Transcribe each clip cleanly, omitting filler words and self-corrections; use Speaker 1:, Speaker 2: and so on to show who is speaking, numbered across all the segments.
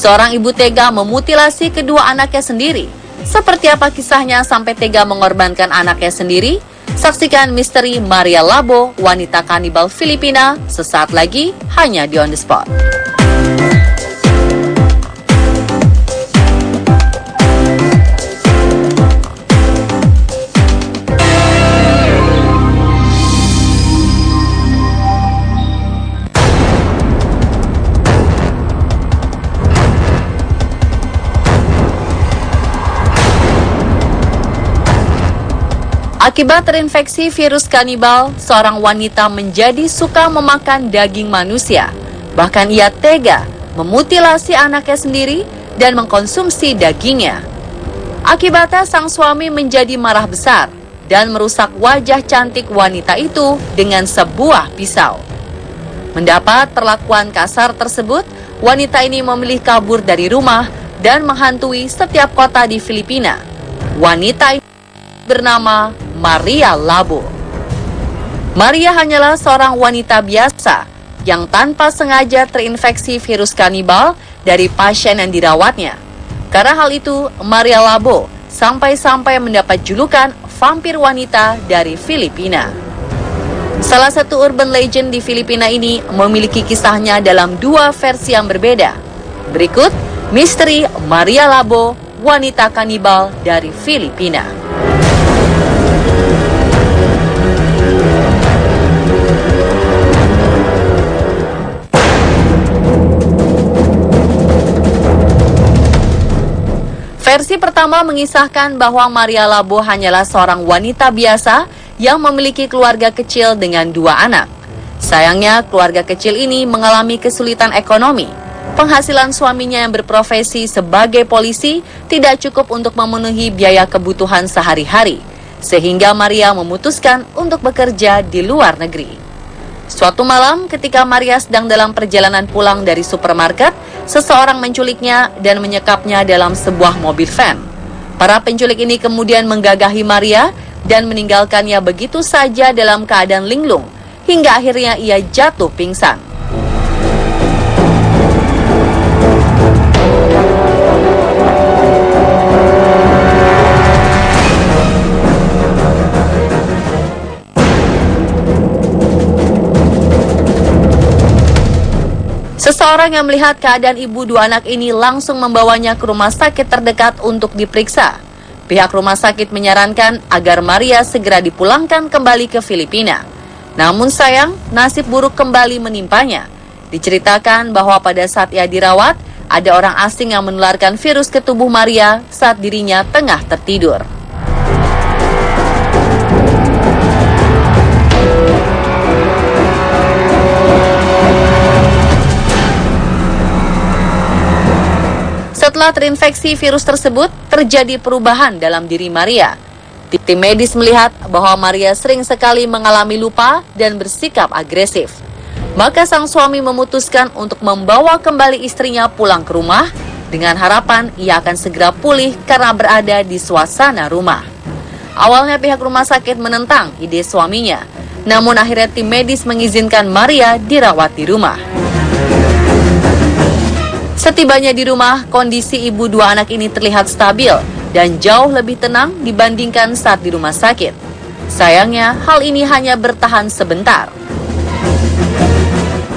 Speaker 1: Seorang ibu tega memutilasi kedua anaknya sendiri. Seperti apa kisahnya sampai tega mengorbankan anaknya sendiri? Saksikan misteri Maria Labo, wanita kanibal Filipina, sesaat lagi hanya di On The Spot. Akibat terinfeksi virus kanibal, seorang wanita menjadi suka memakan daging manusia. Bahkan ia tega memutilasi anaknya sendiri dan mengkonsumsi dagingnya. Akibatnya sang suami menjadi marah besar dan merusak wajah cantik wanita itu dengan sebuah pisau. Mendapat perlakuan kasar tersebut, wanita ini memilih kabur dari rumah dan menghantui setiap kota di Filipina. Wanita ini bernama Maria Labo. Maria hanyalah seorang wanita biasa yang tanpa sengaja terinfeksi virus kanibal dari pasien yang dirawatnya. Karena hal itu, Maria Labo sampai-sampai mendapat julukan vampir wanita dari Filipina. Salah satu urban legend di Filipina ini memiliki kisahnya dalam dua versi yang berbeda. Berikut misteri Maria Labo, wanita kanibal dari Filipina. Versi pertama mengisahkan bahwa Maria Labo hanyalah seorang wanita biasa yang memiliki keluarga kecil dengan 2 anak. Sayangnya, keluarga kecil ini mengalami kesulitan ekonomi. Penghasilan suaminya yang berprofesi sebagai polisi tidak cukup untuk memenuhi biaya kebutuhan sehari-hari, sehingga Maria memutuskan untuk bekerja di luar negeri. Suatu malam, ketika Maria sedang dalam perjalanan pulang dari supermarket, seseorang menculiknya dan menyekapnya dalam sebuah mobil van. Para penculik ini kemudian menggagahi Maria dan meninggalkannya begitu saja dalam keadaan linglung, hingga akhirnya ia jatuh pingsan. Seseorang yang melihat keadaan ibu 2 anak ini langsung membawanya ke rumah sakit terdekat untuk diperiksa. Pihak rumah sakit menyarankan agar Maria segera dipulangkan kembali ke Filipina. Namun sayang, nasib buruk kembali menimpanya. Diceritakan bahwa pada saat ia dirawat, ada orang asing yang menularkan virus ke tubuh Maria saat dirinya tengah tertidur. Setelah terinfeksi virus tersebut, terjadi perubahan dalam diri Maria. Tim medis melihat bahwa Maria sering sekali mengalami lupa dan bersikap agresif. Maka sang suami memutuskan untuk membawa kembali istrinya pulang ke rumah dengan harapan ia akan segera pulih karena berada di suasana rumah. Awalnya pihak rumah sakit menentang ide suaminya, namun akhirnya tim medis mengizinkan Maria dirawat di rumah. Setibanya di rumah, kondisi ibu 2 anak ini terlihat stabil dan jauh lebih tenang dibandingkan saat di rumah sakit. Sayangnya, hal ini hanya bertahan sebentar.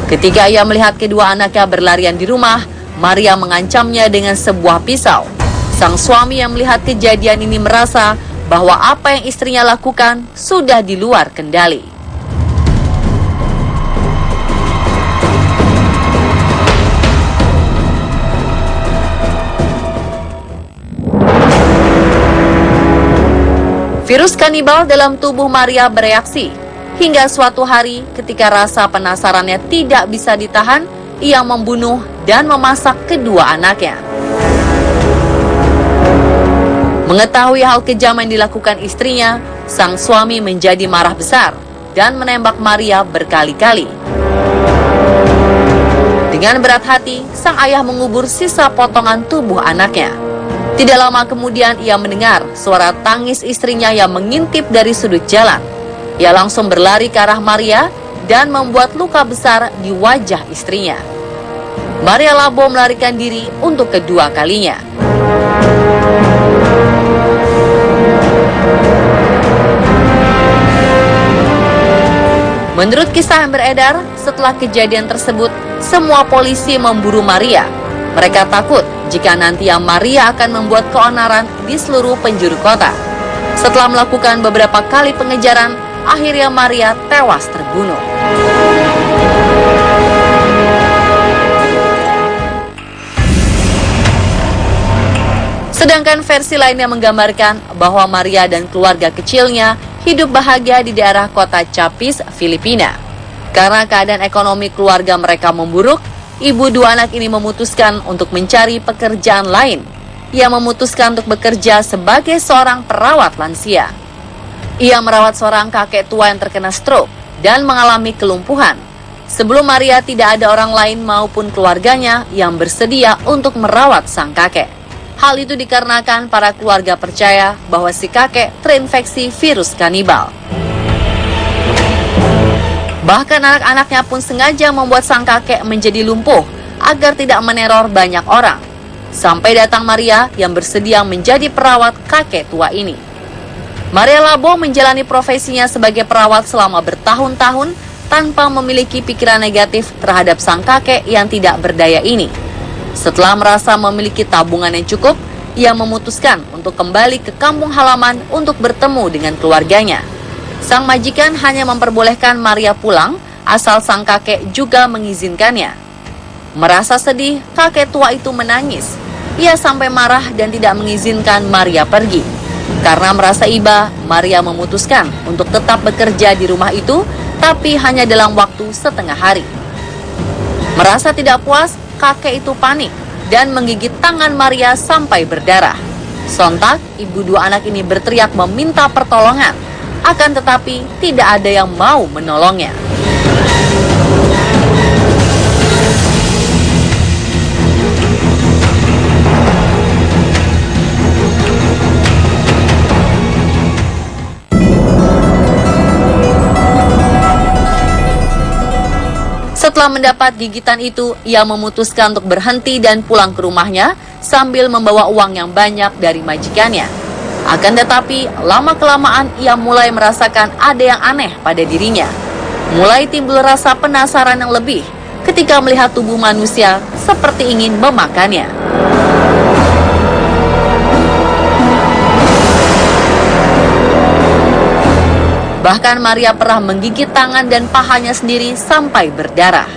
Speaker 1: Ketika ia melihat kedua anaknya berlarian di rumah, Maria mengancamnya dengan sebuah pisau. Sang suami yang melihat kejadian ini merasa bahwa apa yang istrinya lakukan sudah di luar kendali. Virus kanibal dalam tubuh Maria bereaksi. Hingga suatu hari ketika rasa penasarannya tidak bisa ditahan, ia membunuh dan memasak kedua anaknya. Mengetahui hal kejam yang dilakukan istrinya, sang suami menjadi marah besar dan menembak Maria berkali-kali. Dengan berat hati, sang ayah mengubur sisa potongan tubuh anaknya. Tidak lama kemudian ia mendengar suara tangis istrinya yang mengintip dari sudut jalan. Ia langsung berlari ke arah Maria dan membuat luka besar di wajah istrinya. Maria Labo melarikan diri untuk kedua kalinya. Menurut kisah yang beredar, setelah kejadian tersebut, semua polisi memburu Maria. Mereka takut jika nanti Maria akan membuat keonaran di seluruh penjuru kota. Setelah melakukan beberapa kali pengejaran, akhirnya Maria tewas terbunuh. Sedangkan versi lainnya menggambarkan bahwa Maria dan keluarga kecilnya hidup bahagia di daerah kota Capiz, Filipina. Karena keadaan ekonomi keluarga mereka memburuk, ibu dua anak ini memutuskan untuk mencari pekerjaan lain. Ia memutuskan untuk bekerja sebagai seorang perawat lansia. Ia merawat seorang kakek tua yang terkena stroke dan mengalami kelumpuhan. Sebelum Maria, tidak ada orang lain maupun keluarganya yang bersedia untuk merawat sang kakek. Hal itu dikarenakan para keluarga percaya bahwa si kakek terinfeksi virus kanibal. Bahkan anak-anaknya pun sengaja membuat sang kakek menjadi lumpuh agar tidak meneror banyak orang. Sampai datang Maria yang bersedia menjadi perawat kakek tua ini. Maria Labo menjalani profesinya sebagai perawat selama bertahun-tahun tanpa memiliki pikiran negatif terhadap sang kakek yang tidak berdaya ini. Setelah merasa memiliki tabungan yang cukup, ia memutuskan untuk kembali ke kampung halaman untuk bertemu dengan keluarganya. Sang majikan hanya memperbolehkan Maria pulang asal sang kakek juga mengizinkannya. Merasa sedih, kakek tua itu menangis. Ia sampai marah dan tidak mengizinkan Maria pergi. Karena merasa iba, Maria memutuskan untuk tetap bekerja di rumah itu, tapi hanya dalam waktu setengah hari. Merasa tidak puas, kakek itu panik dan menggigit tangan Maria sampai berdarah. Sontak, ibu dua anak ini berteriak meminta pertolongan. Akan tetapi, tidak ada yang mau menolongnya. Setelah mendapat gigitan itu, ia memutuskan untuk berhenti dan pulang ke rumahnya sambil membawa uang yang banyak dari majikannya. Akan tetapi, lama-kelamaan ia mulai merasakan ada yang aneh pada dirinya. Mulai timbul rasa penasaran yang lebih ketika melihat tubuh manusia seperti ingin memakannya. Bahkan Maria pernah menggigit tangan dan pahanya sendiri sampai berdarah.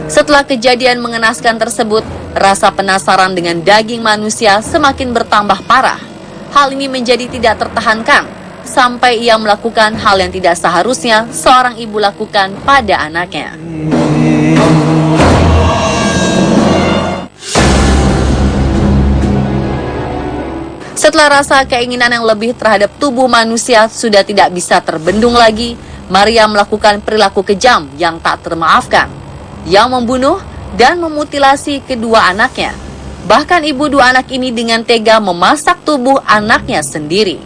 Speaker 1: Setelah kejadian mengenaskan tersebut, rasa penasaran dengan daging manusia semakin bertambah parah. Hal ini menjadi tidak tertahankan, sampai ia melakukan hal yang tidak seharusnya seorang ibu lakukan pada anaknya. Setelah rasa keinginan yang lebih terhadap tubuh manusia sudah tidak bisa terbendung lagi, Maria melakukan perilaku kejam yang tak termaafkan, yang membunuh dan memutilasi kedua anaknya. Bahkan ibu dua anak ini dengan tega memasak tubuh anaknya sendiri.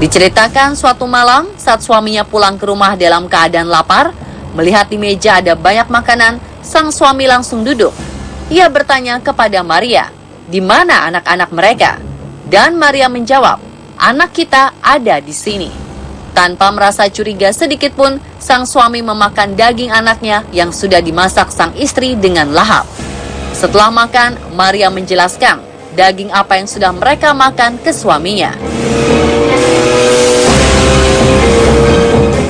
Speaker 1: Diceritakan suatu malam saat suaminya pulang ke rumah dalam keadaan lapar, melihat di meja ada banyak makanan, sang suami langsung duduk. Ia bertanya kepada Maria, "Di mana anak-anak mereka?" Dan Maria menjawab, "Anak kita ada di sini." Tanpa merasa curiga sedikit pun, sang suami memakan daging anaknya yang sudah dimasak sang istri dengan lahap. Setelah makan, Maria menjelaskan daging apa yang sudah mereka makan ke suaminya.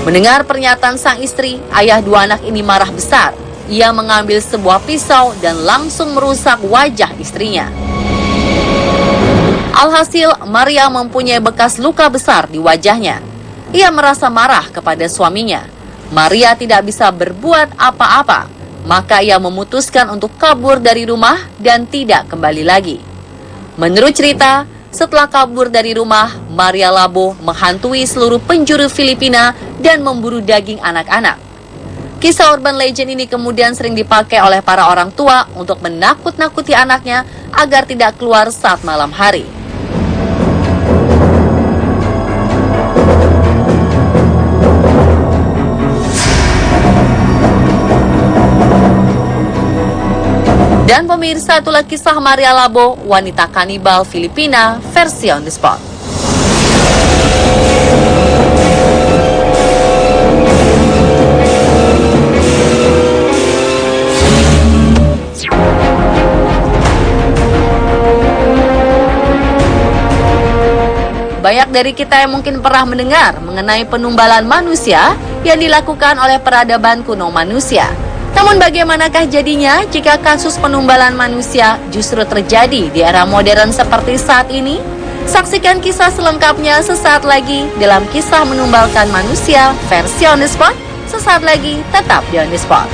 Speaker 1: Mendengar pernyataan sang istri, ayah dua anak ini marah besar. Ia mengambil sebuah pisau dan langsung merusak wajah istrinya. Alhasil, Maria mempunyai bekas luka besar di wajahnya. Ia merasa marah kepada suaminya. Maria tidak bisa berbuat apa-apa, maka ia memutuskan untuk kabur dari rumah dan tidak kembali lagi. Menurut cerita, setelah kabur dari rumah, Maria Labo menghantui seluruh penjuru Filipina dan memburu daging anak-anak. Kisah urban legend ini kemudian sering dipakai oleh para orang tua untuk menakut-nakuti anaknya agar tidak keluar saat malam hari. Dan pemirsa, itulah kisah Maria Labo, wanita kanibal Filipina versi On The Spot. Banyak dari kita yang mungkin pernah mendengar mengenai penumbalan manusia yang dilakukan oleh peradaban kuno manusia. Namun bagaimanakah jadinya jika kasus penumbalan manusia justru terjadi di era modern seperti saat ini? Saksikan kisah selengkapnya sesaat lagi dalam kisah menumbalkan manusia versi On The Spot. Sesaat lagi tetap di On The Spot.